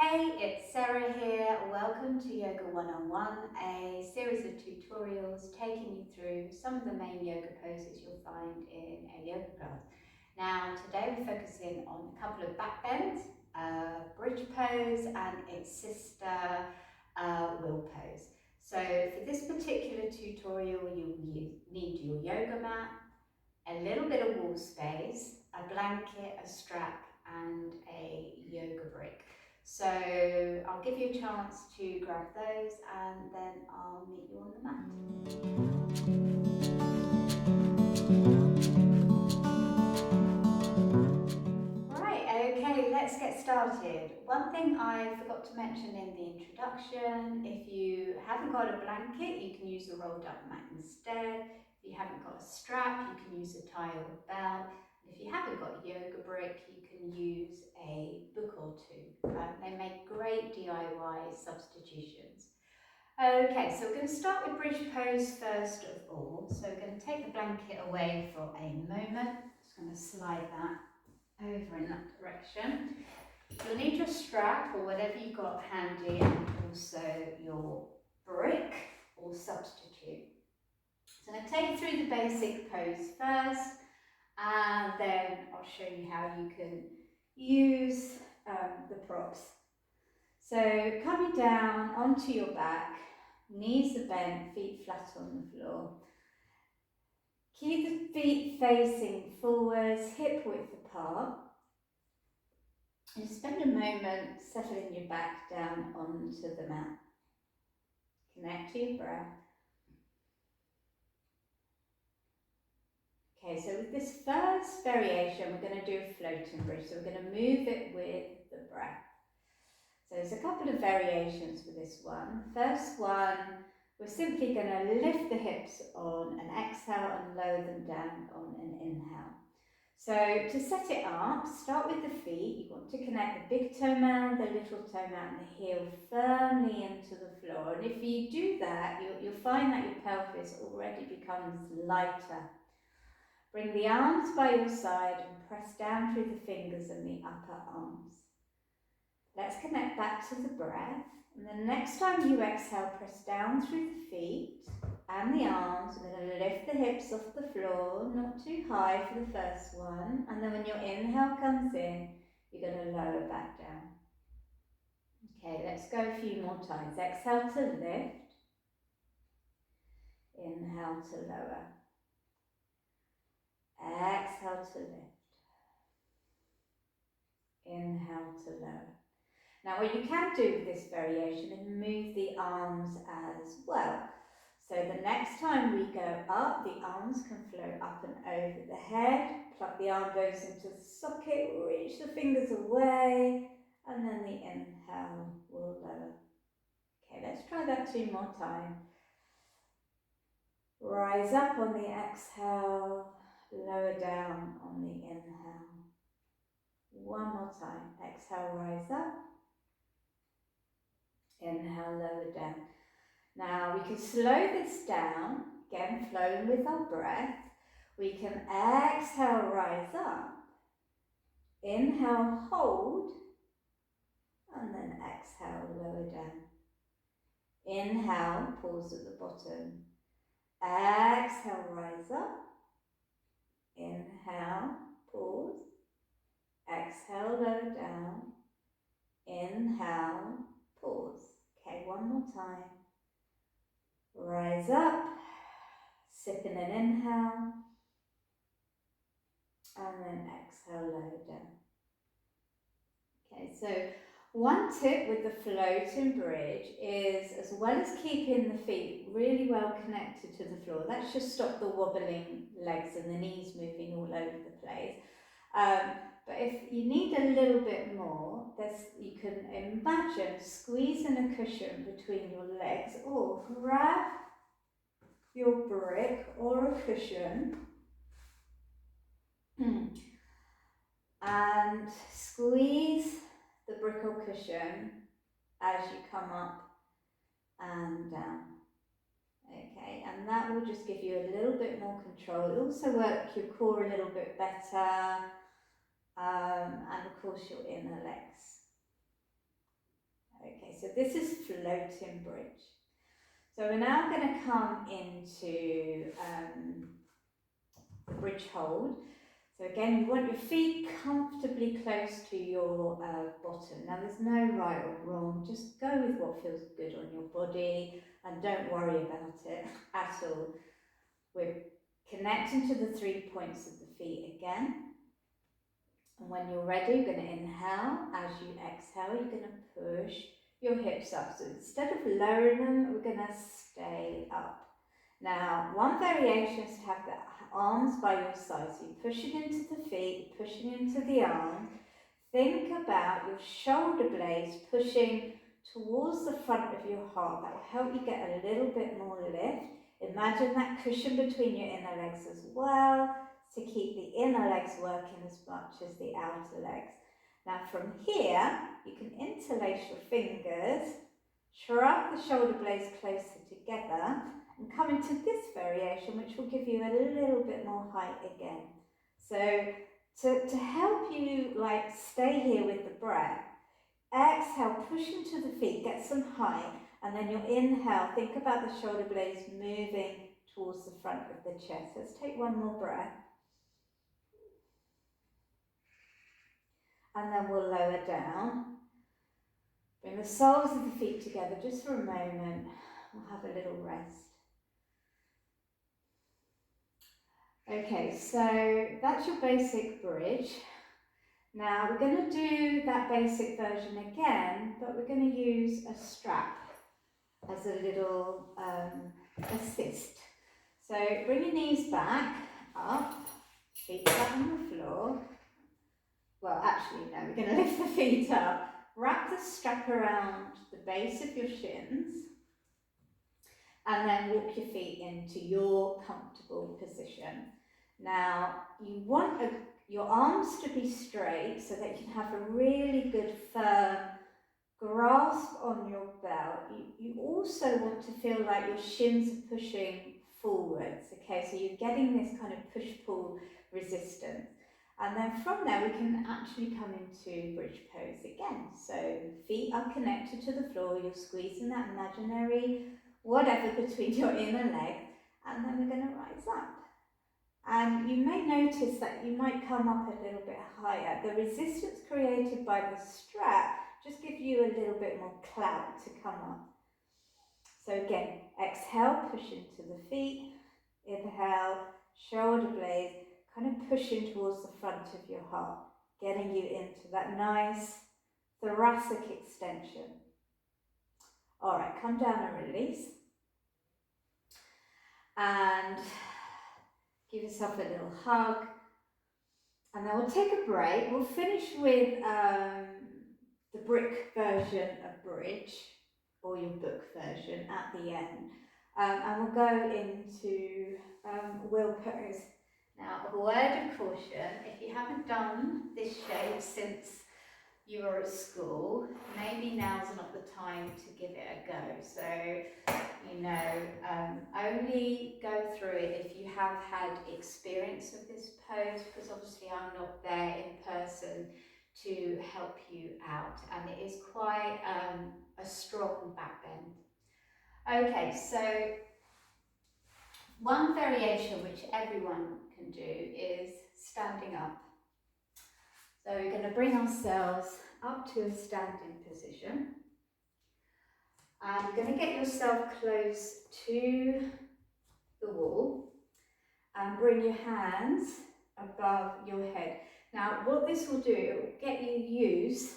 Hey, it's Sarah here. Welcome to Yoga 101, a series of tutorials taking you through some of the main yoga poses you'll find in a yoga class. Now, today we're focusing on a couple of back bends, bridge pose and its sister, wheel pose. So for this particular tutorial, you need your yoga mat, a little bit of wall space, a blanket, a strap, and a yoga brick. So I'll give you a chance to grab those and then I'll meet you on the mat. Right, okay, let's get started. One thing I forgot to mention in the introduction, if you haven't got a blanket, you can use a rolled up mat instead. If you haven't got a strap, you can use a tie or a belt. And if you haven't got a yoga brick, you can use a book or two. They make great DIY substitutions. Okay, so we're going to start with bridge pose first of all. So we're going to take the blanket away for a moment. Just going to slide that over in that direction. You'll need your strap or whatever you've got handy, and also your brick or substitute. So I'm going to take you through the basic pose first, and then I'll show you how you can use the props. So coming down onto your back, knees are bent, feet flat on the floor. Keep the feet facing forwards, hip width apart. And spend a moment settling your back down onto the mat. Connect to your breath. Okay, so with this first variation, we're going to do a floating bridge. So we're going to move it with the breath. So there's a couple of variations for this one. First one, we're simply going to lift the hips on an exhale and lower them down on an inhale. So to set it up, start with the feet. You want to connect the big toe mound, the little toe mound, and the heel firmly into the floor. And if you do that, you'll find that your pelvis already becomes lighter. Bring the arms by your side and press down through the fingers and the upper arms. Let's connect back to the breath. And the next time you exhale, press down through the feet and the arms. We're going to lift the hips off the floor, not too high for the first one. And then when your inhale comes in, you're going to lower back down. Okay, let's go a few more times. Exhale to lift. Inhale to lower. Exhale to lift. Inhale to lower. Now what you can do with this variation is move the arms as well. So the next time we go up, the arms can float up and over the head. Pluck the arm bones into the socket, reach the fingers away, and then the inhale will lower. Okay, let's try that 2 more times. Rise up on the exhale, lower down on the inhale. 1 more time. Exhale, rise up. Inhale, lower down. Now we can slow this down, again flowing with our breath. We can exhale, rise up. Inhale, hold. And then exhale, lower down. Inhale, pause at the bottom. Exhale, rise up. Inhale, pause. Exhale, lower down. Inhale, pause. Okay, 1 more time. Rise up, sip in an inhale, and then exhale, lower down. Okay, so one tip with the floating bridge is, as well as keeping the feet really well connected to the floor, that should stop the wobbling legs and the knees moving all over the place. But if you need a little bit more, you can imagine squeezing a cushion between your legs, or grab your brick or a cushion and squeeze the brick or cushion as you come up and down. Okay, and that will just give you a little bit more control. It will also work your core a little bit better, and of course your inner legs. so this is floating bridge. So we're now going to come into the bridge hold. So again, you want your feet comfortably close to your bottom. Now there's no right or wrong, just go with what feels good on your body and don't worry about it at all. We're connecting to the 3 points of the feet again. And when you're ready, you're going to inhale. As you exhale, you're going to push your hips up. So instead of lowering them, we're going to stay up. Now, one variation is to have the arms by your side. So you're pushing into the feet, pushing into the arms. Think about your shoulder blades pushing towards the front of your heart. That will help you get a little bit more lift. Imagine that cushion between your inner legs as well, to keep the inner legs working as much as the outer legs. Now from here, you can interlace your fingers, shrug the shoulder blades closer together, and come into this variation, which will give you a little bit more height again. So to help you stay here with the breath, exhale, push into the feet, get some height, and then you'll inhale, think about the shoulder blades moving towards the front of the chest. Let's take one more breath. And then we'll lower down. Bring the soles of the feet together just for a moment. We'll have a little rest. Okay, so that's your basic bridge. Now we're going to do that basic version again, but we're going to use a strap as a little assist. So bring your knees back, up, feet flat on the floor. Well, actually, no, we're going to lift the feet up. Wrap the strap around the base of your shins and then walk your feet into your comfortable position. Now, you want your arms to be straight so that you can have a really good firm grasp on your belt. You also want to feel like your shins are pushing forwards, okay? So you're getting this kind of push-pull resistance. And then from there, we can actually come into bridge pose again. So feet are connected to the floor. You're squeezing that imaginary whatever between your inner legs. And then we're going to rise up. And you may notice that you might come up a little bit higher. The resistance created by the strap just gives you a little bit more clout to come up. So again, exhale, push into the feet. Inhale, shoulder blades, kind of pushing towards the front of your heart, getting you into that nice thoracic extension. All right, come down and release. And give yourself a little hug. And then we'll take a break. We'll finish with the brick version of bridge, or your book version at the end. And we'll go into wheel pose. Now, a word of caution, if you haven't done this shape since you were at school, maybe now's not the time to give it a go. So, only go through it if you have had experience of this pose, because obviously I'm not there in person to help you out, and it is quite a strong back bend. Okay, so one variation which everyone can do is standing up. So we're going to bring ourselves up to a standing position. And you're going to get yourself close to the wall and bring your hands above your head. Now, what this will do, it will get you used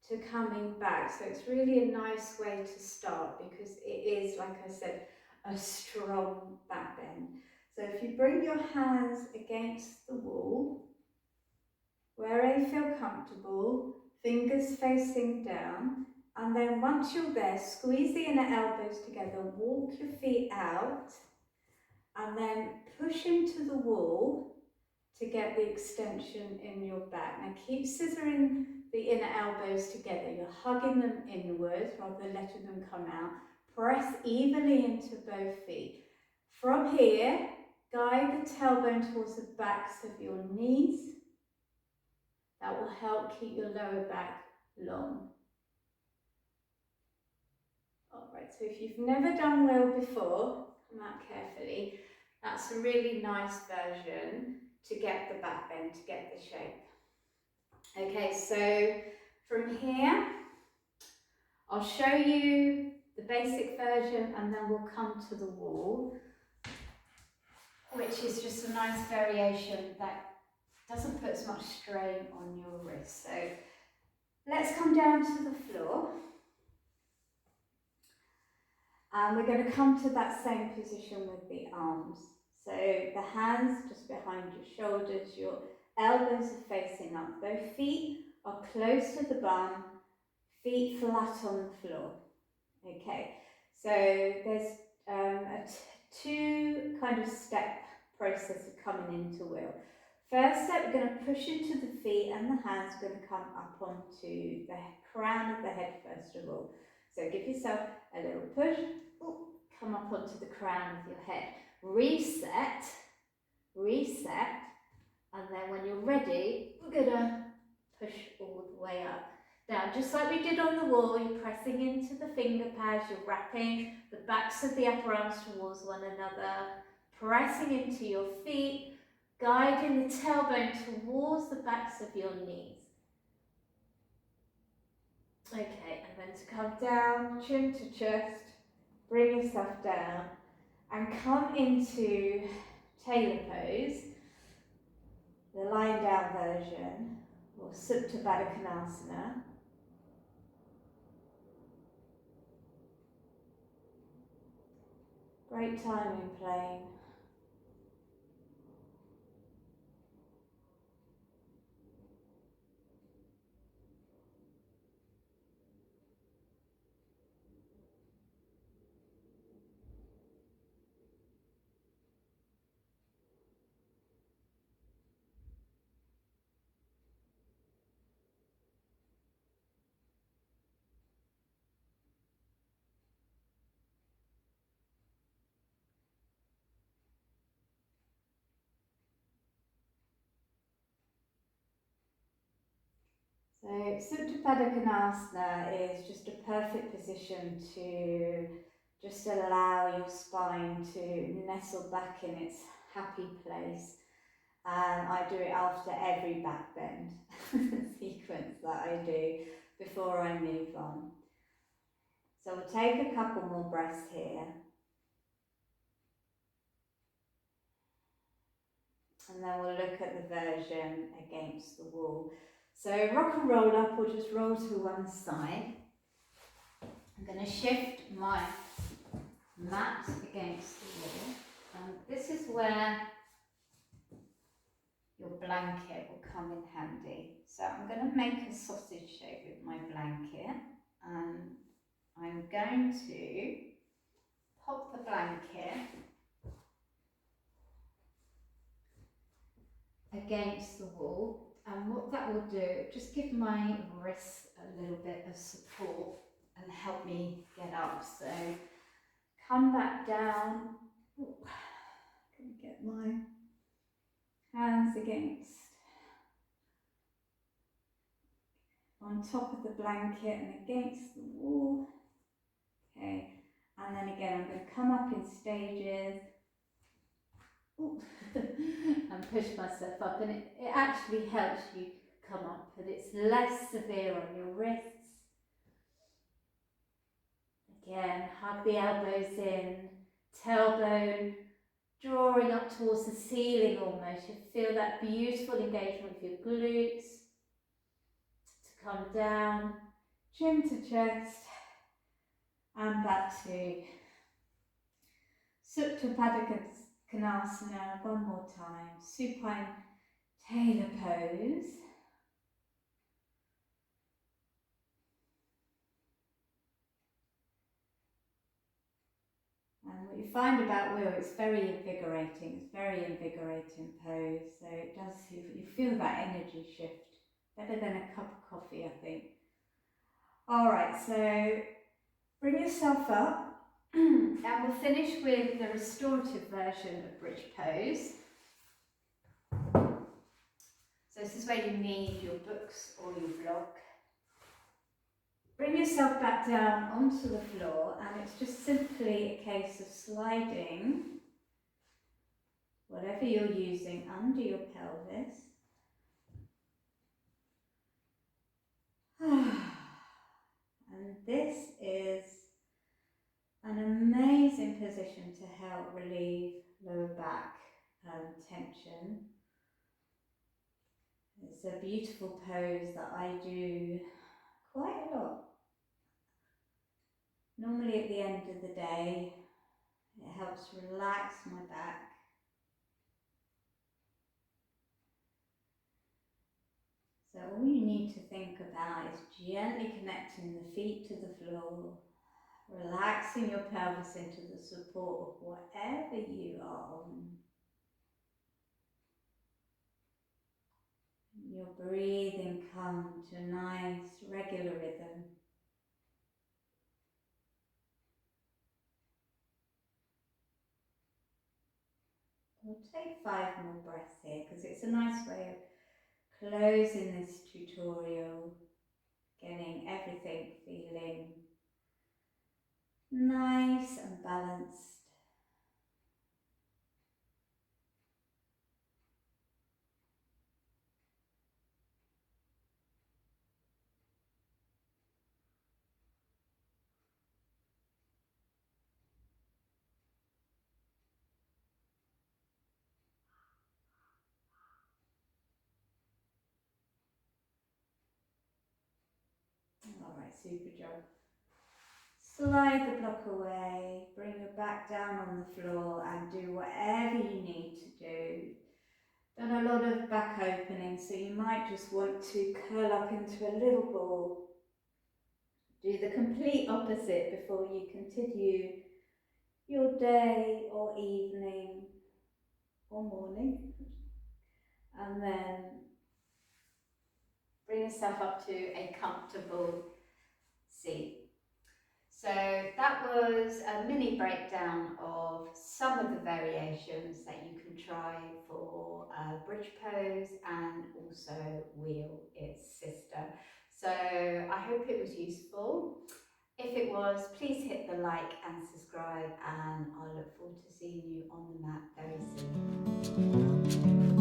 to coming back. So it's really a nice way to start, because it is, like I said, a strong back bend. So if you bring your hands against the wall, where you feel comfortable, fingers facing down, and then once you're there, squeeze the inner elbows together, walk your feet out, and then push into the wall to get the extension in your back. Now keep scissoring the inner elbows together. You're hugging them inwards rather than letting them come out. Press evenly into both feet. From here, guide the tailbone towards the backs of your knees. That will help keep your lower back long. So if you've never done wheel before, come out carefully. That's a really nice version to get the back bend, to get the shape. Okay, so from here, I'll show you the basic version and then we'll come to the wall, which is just a nice variation that doesn't put as much strain on your wrist. So let's come down to the floor. And we're going to come to that same position with the arms. So the hands just behind your shoulders, your elbows are facing up. Both feet are close to the bum, feet flat on the floor. Okay, so there's two kind of step process of coming into wheel. First step, we're going to push into the feet and the hands are going to come up onto the crown of the head first of all. So give yourself a little push, come up onto the crown of your head. Reset, reset, and then when you're ready, we're going to push all the way up. Now, just like we did on the wall, you're pressing into the finger pads, you're wrapping the backs of the upper arms towards one another, pressing into your feet, guiding the tailbone towards the backs of your knees. Okay, and then to come down, chin to chest, bring yourself down, and come into tailor pose, the lying down version, or supple Konasana. Great timing playing. So supple Konasana is just a perfect position to just allow your spine to nestle back in its happy place. And I do it after every back bend sequence that I do before I move on. So we'll take a couple more breaths here. And then we'll look at the version against the wall. So rock and roll up, or just roll to one side. I'm going to shift my mat against the wall. And this is where your blanket will come in handy. So I'm going to make a sausage shape with my blanket. And I'm going to pop the blanket against the wall. And what that will do, just give my wrists a little bit of support and help me get up. So come back down. Ooh, can I get my hands against on top of the blanket and against the wall. Okay, and then again I'm going to come up in stages. And push myself up, and it actually helps you come up, and it's less severe on your wrists. Again, hug the elbows in, tailbone drawing up towards the ceiling almost. You feel that beautiful engagement with your glutes. To come down, chin to chest, and back to supple Konasana one more time. Supine tailor pose. And what you find about wheel, it's very invigorating. It's very invigorating pose. So it does, you feel that energy shift. Better than a cup of coffee, I think. All right, so bring yourself up. And we'll finish with the restorative version of bridge pose. So this is where you need your books or your block. Bring yourself back down onto the floor, and it's just simply a case of sliding whatever you're using under your pelvis. And this is an amazing position to help relieve lower back tension. It's a beautiful pose that I do quite a lot. Normally at the end of the day, it helps relax my back. So all you need to think about is gently connecting the feet to the floor, relaxing your pelvis into the support of whatever you are on. Your breathing come to a nice regular rhythm. We'll take 5 more breaths here because it's a nice way of closing this tutorial, getting everything feeling nice and balanced. Alright, super job. Slide the block away, bring your back down on the floor and do whatever you need to do. Done a lot of back opening, so you might just want to curl up into a little ball. Do the complete opposite before you continue your day or evening or morning. And then bring yourself up to a comfortable seat. So that was a mini breakdown of some of the variations that you can try for bridge pose and also wheel its sister. So I hope it was useful. If it was, please hit the like and subscribe, and I look forward to seeing you on the mat very soon.